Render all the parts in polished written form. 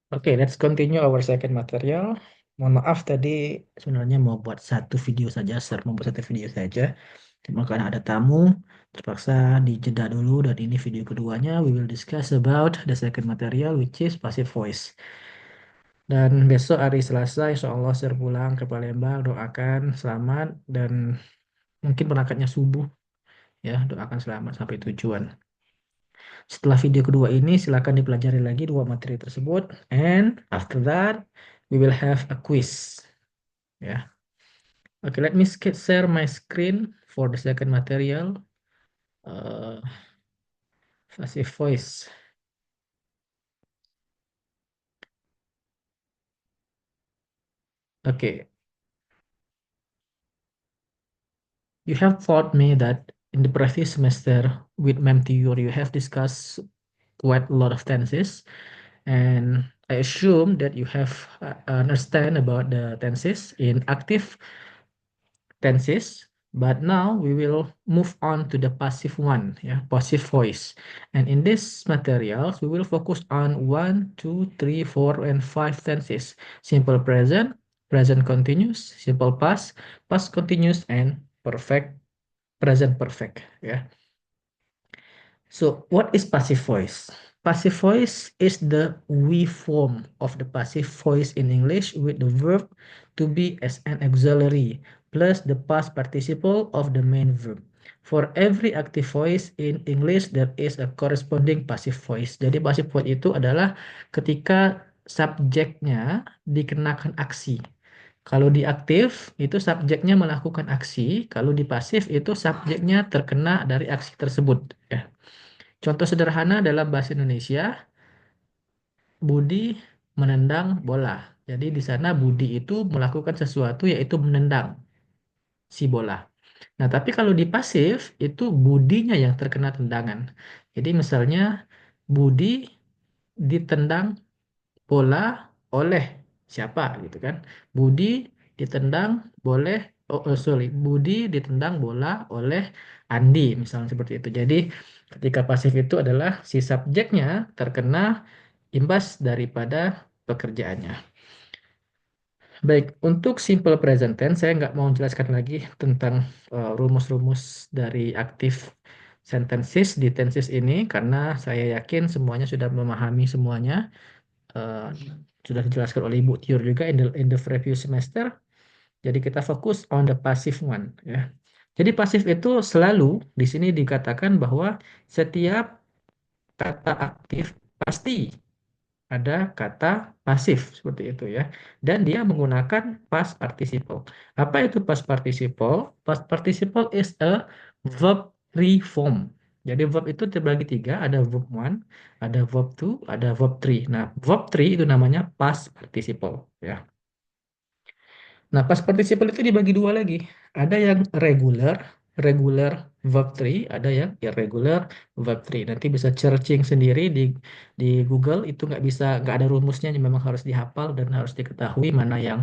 Oke, let's continue our second material. Mohon maaf tadi sebenarnya mau buat satu video saja, mau buat satu video saja. Cuma karena ada tamu, terpaksa dijeda dulu dan ini video keduanya. We will discuss about the second material which is passive voice. Dan besok hari Selasa, insya Allah saya pulang ke Palembang. Doakan selamat dan mungkin berangkatnya subuh ya. Doakan selamat sampai tujuan. Setelah video kedua ini, silakan dipelajari lagi dua materi tersebut. And after that, we will have a quiz. Ya. Okay, let me share my screen for the second material, uh, passive voice. Okay, you have taught me that in the previous semester with MemTure, you have discussed quite a lot of tenses, and I assume that you have understand about the tenses in active tenses, but now we will move on to the passive one, yeah, passive voice. And in this materials, we will focus on 1, 2, 3, 4, and 5 tenses: simple present, present continuous, simple past, past continuous, and perfect, present perfect. Yeah. So what is passive voice? Passive voice is the we form of the passive voice in English with the verb to be as an auxiliary plus the past participle of the main verb. For every active voice in English there is a corresponding passive voice. Jadi passive voice itu adalah ketika subjeknya dikenakan aksi. Kalau di aktif itu subjeknya melakukan aksi, kalau di pasif itu subjeknya terkena dari aksi tersebut. Ya. Contoh sederhana dalam bahasa Indonesia, Budi menendang bola. Jadi di sana Budi itu melakukan sesuatu yaitu menendang si bola. Nah, tapi kalau di pasif itu Budinya yang terkena tendangan. Jadi misalnya Budi ditendang bola oleh siapa gitu kan. Budi ditendang boleh Budi ditendang bola oleh Andi misalnya seperti itu. Jadi ketika pasif itu adalah si subjeknya terkena imbas daripada pekerjaannya. Baik, untuk simple present tense saya nggak mau jelaskan lagi tentang rumus-rumus dari active sentences di tenses ini karena saya yakin semuanya sudah memahami semuanya. eh, sudah dijelaskan oleh Ibu Tiur juga in the previous semester. Jadi kita fokus on the passive one ya. Jadi pasif itu selalu di sini dikatakan bahwa setiap kata aktif pasti ada kata pasif seperti itu ya. Dan dia menggunakan past participle. Apa itu past participle? Past participle is a verb reform. Jadi verb itu terbagi tiga, ada verb one, ada verb two, ada verb three. Nah, verb three itu namanya past participle ya. Nah, past participle itu dibagi dua lagi. Ada yang regular, regular verb 3, ada yang irregular verb 3. Nanti bisa searching sendiri di Google, itu nggak ada rumusnya, memang harus dihafal dan harus diketahui mana yang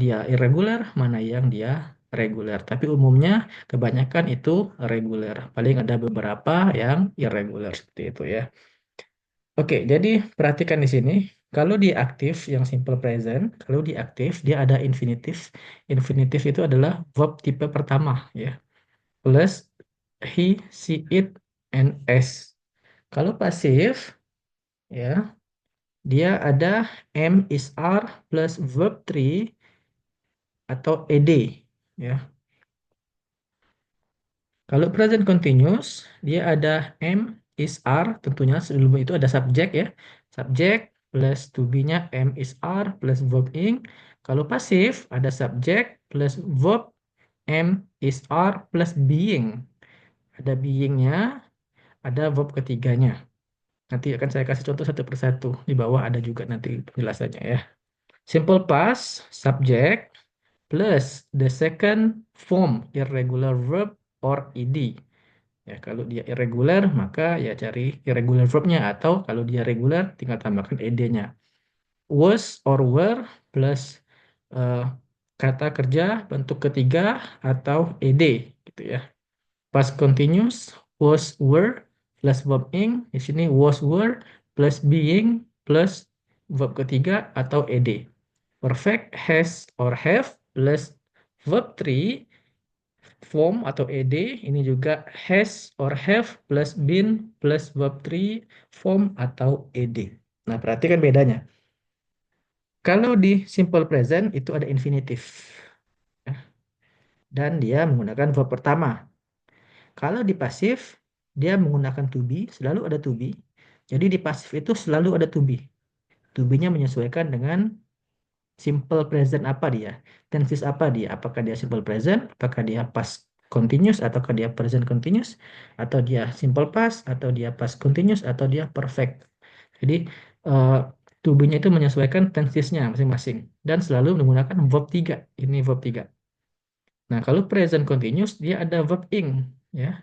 dia irregular, mana yang dia regular. Tapi umumnya kebanyakan itu regular. Paling ada beberapa yang irregular seperti itu ya. Oke, jadi perhatikan di sini. Kalau di aktif yang simple present, kalau di aktif dia ada infinitif. Infinitif itu adalah verb tipe pertama ya. Plus he, she, it, and s. Kalau pasif ya, dia ada am, is, are plus verb 3 atau ed ya. Kalau present continuous, dia ada am, is, are, tentunya sebelum itu ada subjek ya. Subjek plus to be-nya am, is, are plus verb ing. Kalau pasif, ada subjek plus verb am, is, are plus being. Ada being-nya, ada verb ketiganya. Nanti akan saya kasih contoh satu persatu. Di bawah ada juga nanti penjelasannya ya. Simple past, subject, plus the second form irregular verb or ed. Ya, kalau dia irregular, maka ya cari irregular verb-nya. Atau kalau dia regular, tinggal tambahkan ed-nya. Was or were plus eh, kata kerja bentuk ketiga atau ed. Gitu ya. Past continuous, was, were, plus verb ing. Di sini was, were, plus being, plus verb ketiga atau ed. Perfect has or have plus verb 3 form atau ed, ini juga has or have plus been plus verb 3 form atau ed. Nah, perhatikan bedanya. Kalau di simple present itu ada infinitif, ya, dan dia menggunakan verb pertama. Kalau di pasif dia menggunakan to be, selalu ada to be. Jadi di pasif itu selalu ada to be. To be-nya menyesuaikan dengan simple present apa dia, tenses apa dia, apakah dia simple present, apakah dia past continuous, ataukah dia present continuous, atau dia simple past, atau dia past continuous, atau dia perfect. Jadi eh, to be-nya itu menyesuaikan tensesnya masing-masing dan selalu menggunakan verb 3. Ini verb 3. Nah, kalau present continuous dia ada verb ing, ya.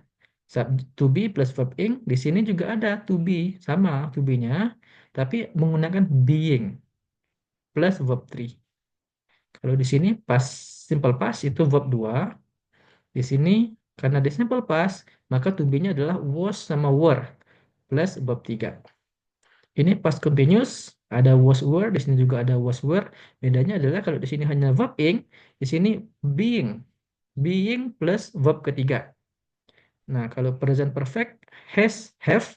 To be plus verb ing, di sini juga ada to be, sama to be-nya, tapi menggunakan being plus verb 3. Kalau di sini pas simple past itu verb 2. Di sini karena di simple past, maka to be-nya adalah was sama were plus verb 3. Ini past continuous, ada was were, di sini juga ada was were. Bedanya adalah kalau di sini hanya verb ing, di sini being. Being plus verb ketiga. Nah, kalau present perfect has, have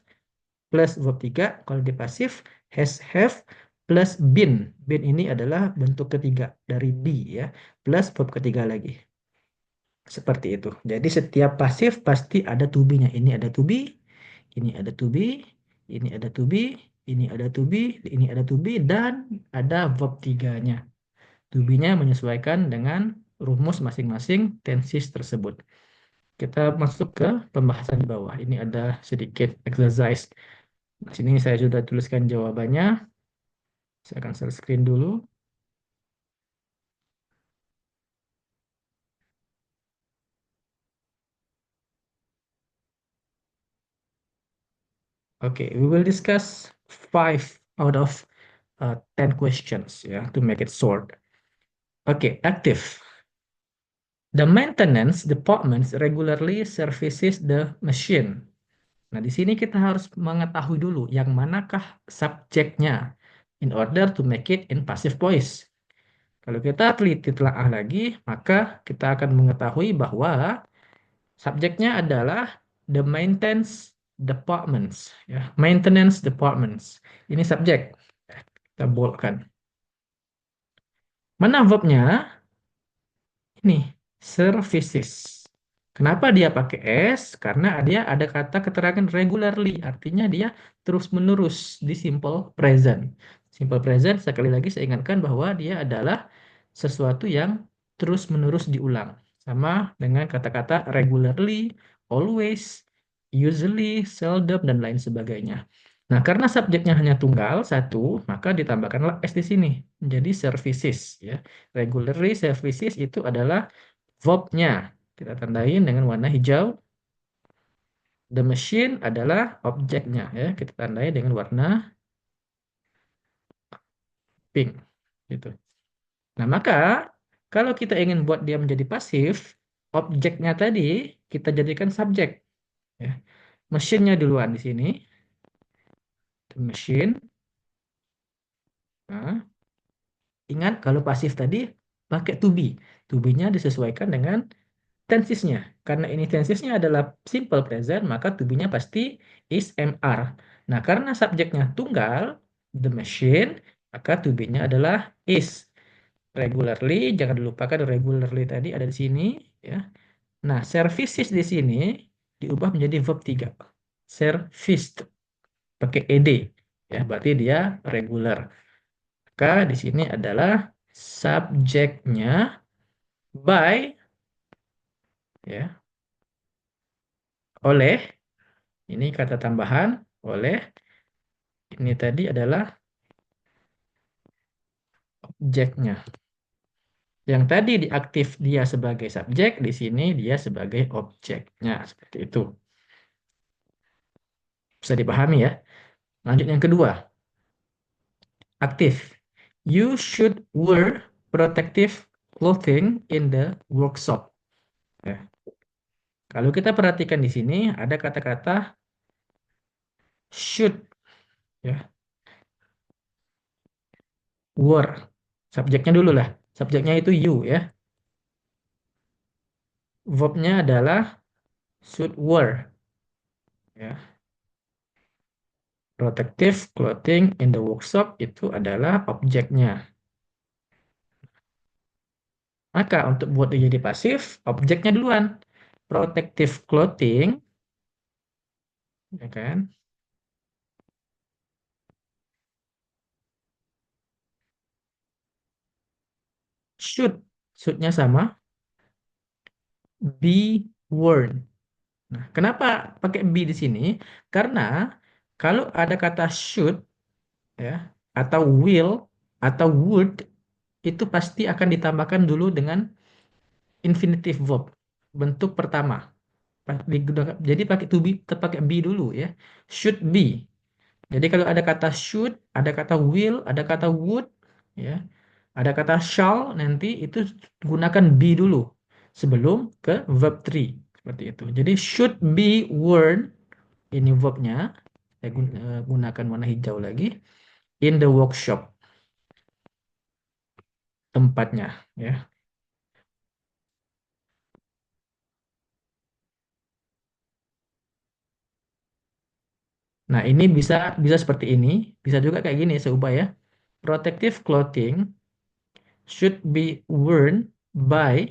plus verb 3. Kalau di pasif has, have plus been. Been ini adalah bentuk ketiga dari be, ya, plus verb ketiga lagi. Seperti itu. Jadi setiap pasif pasti ada to be-nya. Ini ada to be, ini ada to be, ini ada to be, ini ada to be, ini ada to be, dan ada verb tiganya. To be-nya menyesuaikan dengan rumus masing-masing tenses tersebut. Kita masuk ke pembahasan di bawah. Ini ada sedikit exercise. Di sini saya sudah tuliskan jawabannya. Saya akan share screen dulu. Okay, we will discuss 5 out of 10 questions, yeah, to make it short. Okay, active. The maintenance department regularly services the machine. Nah, di sini kita harus mengetahui dulu yang manakah subjeknya in order to make it in passive voice. Kalau kita teliti telaah lagi, maka kita akan mengetahui bahwa subjeknya adalah the maintenance departments, ya, maintenance departments. Ini subjek. Kita boldkan. Mana verbnya? Ini services. Kenapa dia pakai S? Karena dia ada kata keterangan regularly, artinya dia terus-menerus di simple present. Simple present, sekali lagi saya ingatkan bahwa dia adalah sesuatu yang terus-menerus diulang. Sama dengan kata-kata regularly, always, usually, seldom, dan lain sebagainya. Nah, karena subjeknya hanya tunggal, satu, maka ditambahkanlah S di sini, menjadi services, ya. Regularly services itu adalah verb-nya. Kita tandain dengan warna hijau. The machine adalah objeknya, ya. Kita tandai dengan warna pink. Gitu. Nah, maka kalau kita ingin buat dia menjadi pasif, objeknya tadi kita jadikan subjek. Ya. Mesinnya duluan di sini. The machine. Nah, ingat kalau pasif tadi pakai to be. To be-nya disesuaikan dengan tensesnya. Karena ini tensesnya adalah simple present, maka to be-nya pasti is MR. Nah, karena subjeknya tunggal, the machine, maka to be-nya adalah is. Regularly, jangan dilupakan regularly tadi ada di sini, ya. Nah, services di sini diubah menjadi verb 3. Serviced pakai ed, ya, berarti dia regular. Maka di sini adalah subjeknya by, ya, oleh, ini kata tambahan, oleh, ini tadi adalah objeknya. Yang tadi diaktif dia sebagai subjek, di sini dia sebagai objeknya. Seperti itu. Bisa dipahami ya. Lanjut yang kedua. Aktif. You should wear protective clothing in the workshop. Ya. Kalau kita perhatikan di sini ada kata-kata should, ya. were. Subjeknya dulu lah. Subjeknya itu you ya. Verbnya adalah should were ya. Protective clothing in the workshop itu adalah objeknya. Maka untuk buat dia jadi pasif, objeknya duluan. Protective clothing, ya kan? Should, should-nya sama, be worn. Nah, kenapa pakai be di sini? Karena kalau ada kata should ya atau will atau would itu pasti akan ditambahkan dulu dengan infinitive verb bentuk pertama. Jadi pakai to be terpakai be dulu ya. Should be. Jadi kalau ada kata should, ada kata will, ada kata would, ya, ada kata shall nanti itu gunakan be dulu sebelum ke verb 3 seperti itu. Jadi should be worn ini verbnya saya gunakan warna hijau lagi in the workshop tempatnya ya. Nah, ini bisa bisa seperti ini, bisa juga kayak gini saya ubah ya. Protective clothing should be worn by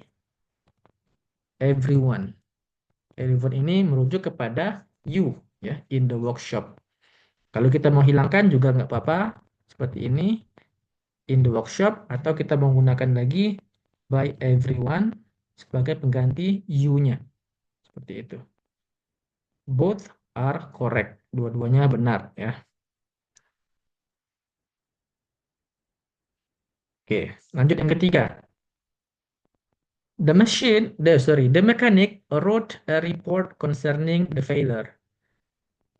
everyone. Everyone ini merujuk kepada you ya in the workshop. Kalau kita mau hilangkan juga nggak apa-apa seperti ini in the workshop atau kita menggunakan lagi by everyone sebagai pengganti you-nya seperti itu. Both are correct. Dua-duanya benar ya. Oke, lanjut yang ketiga. The mechanic wrote a report concerning the failure.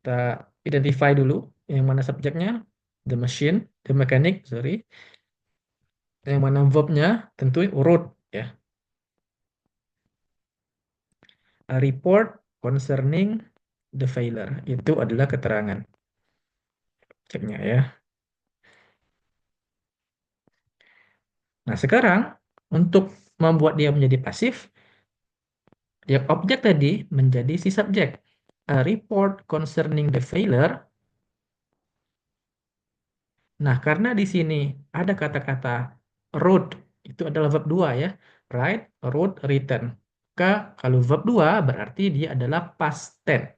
Kita identify dulu yang mana subjeknya, the mechanic, sorry. Yang mana verbnya tentu wrote ya. A report concerning the failure itu adalah keterangan subjeknya ya. Nah, sekarang untuk membuat dia menjadi pasif, dia objek tadi menjadi si subjek. A report concerning the failure. Nah, karena di sini ada kata-kata wrote, itu adalah verb 2 ya. Write, wrote, written. Maka kalau verb 2 berarti dia adalah past tense.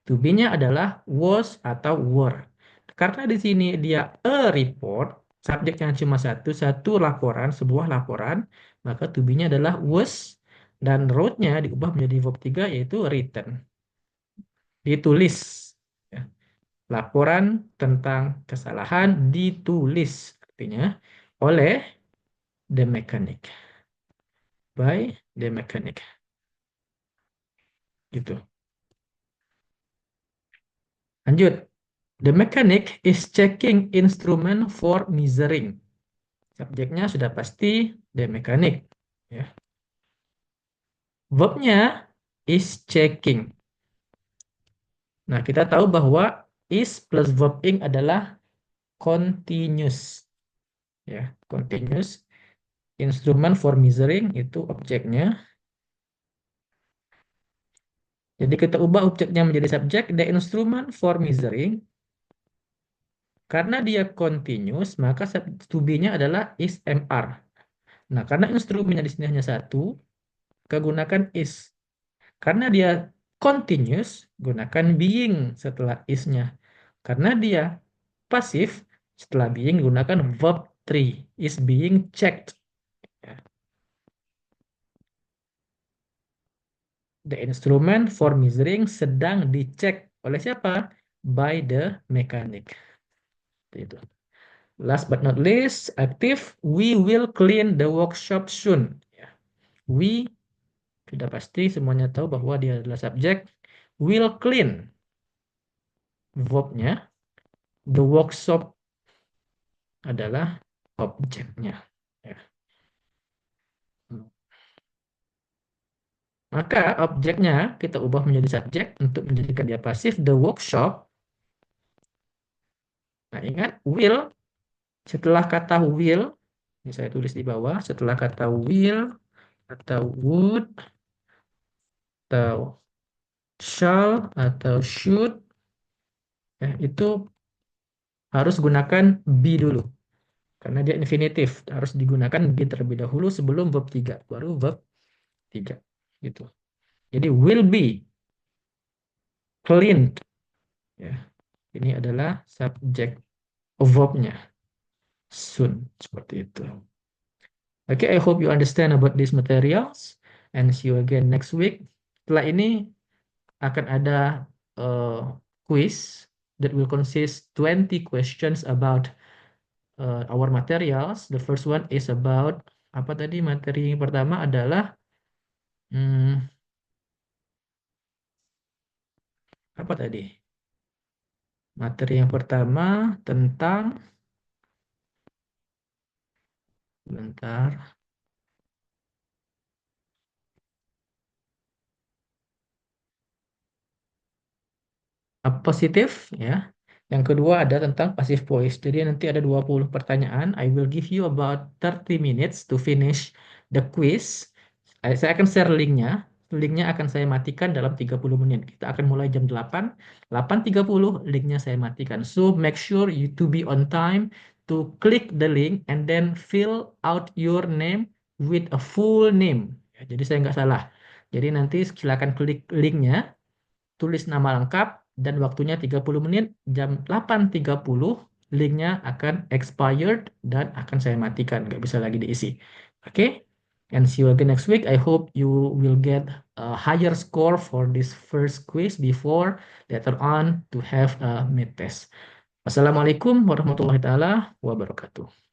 To be-nya adalah was atau were. Karena di sini dia a report, subjeknya cuma satu, satu laporan, sebuah laporan, maka to be-nya adalah was dan wrote-nya diubah menjadi verb 3 yaitu written. Ditulis. Ya. Laporan tentang kesalahan ditulis artinya oleh the mechanic. By the mechanic. Gitu. Lanjut. The mechanic is checking instrument for measuring. Subjeknya sudah pasti the mechanic. Ya. Verbnya is checking. Nah, kita tahu bahwa is plus verb ing adalah continuous. Ya, continuous. Instrument for measuring itu objeknya. Jadi kita ubah objeknya menjadi subjek. The instrument for measuring. Karena dia continuous, maka to be-nya adalah is MR. Nah, karena instrumennya di sini hanya satu, kegunakan is. Karena dia continuous, gunakan being setelah is-nya. Karena dia pasif, setelah being gunakan verb 3. Is being checked. Ya. The instrument for measuring sedang dicek oleh siapa? By the mechanic. Itu. Last but not least, active. We will clean the workshop soon. Ya. We sudah pasti semuanya tahu bahwa dia adalah subjek. Will clean. Verbnya. The workshop adalah objeknya. Ya. Maka objeknya kita ubah menjadi subjek untuk menjadikan dia pasif. The workshop. Nah, ingat will Setelah kata will, ini saya tulis di bawah, setelah kata will atau would atau shall atau should, ya, itu harus gunakan be dulu. Karena dia infinitif, harus digunakan be terlebih dahulu sebelum verb 3, baru verb 3. Gitu. Jadi will be cleaned. Ya. Ini adalah subjek verb-nya. Soon. Seperti itu. Okay, I hope you understand about these materials and see you again next week. Setelah ini akan ada quiz that will consist 20 questions about our materials. The first one is about apa tadi, materi pertama adalah hmm, apa tadi? Materi yang pertama tentang, bentar, positif ya. Yang kedua ada tentang passive voice. Jadi nanti ada 20 pertanyaan. I will give you about 30 minutes to finish the quiz. Saya akan share linknya. Linknya akan saya matikan dalam 30 menit. Kita akan mulai jam 8. 8.30 linknya saya matikan. So make sure you to be on time to click the link and then fill out your name with a full name. Ya, jadi saya nggak salah. Jadi nanti silakan klik linknya, tulis nama lengkap, dan waktunya 30 menit, jam 8.30 linknya akan expired dan akan saya matikan, nggak bisa lagi diisi. Oke? Okay? And see you again next week. I hope you will get a higher score for this first quiz before later on to have a mid test. Wassalamualaikum warahmatullahi taala wabarakatuh.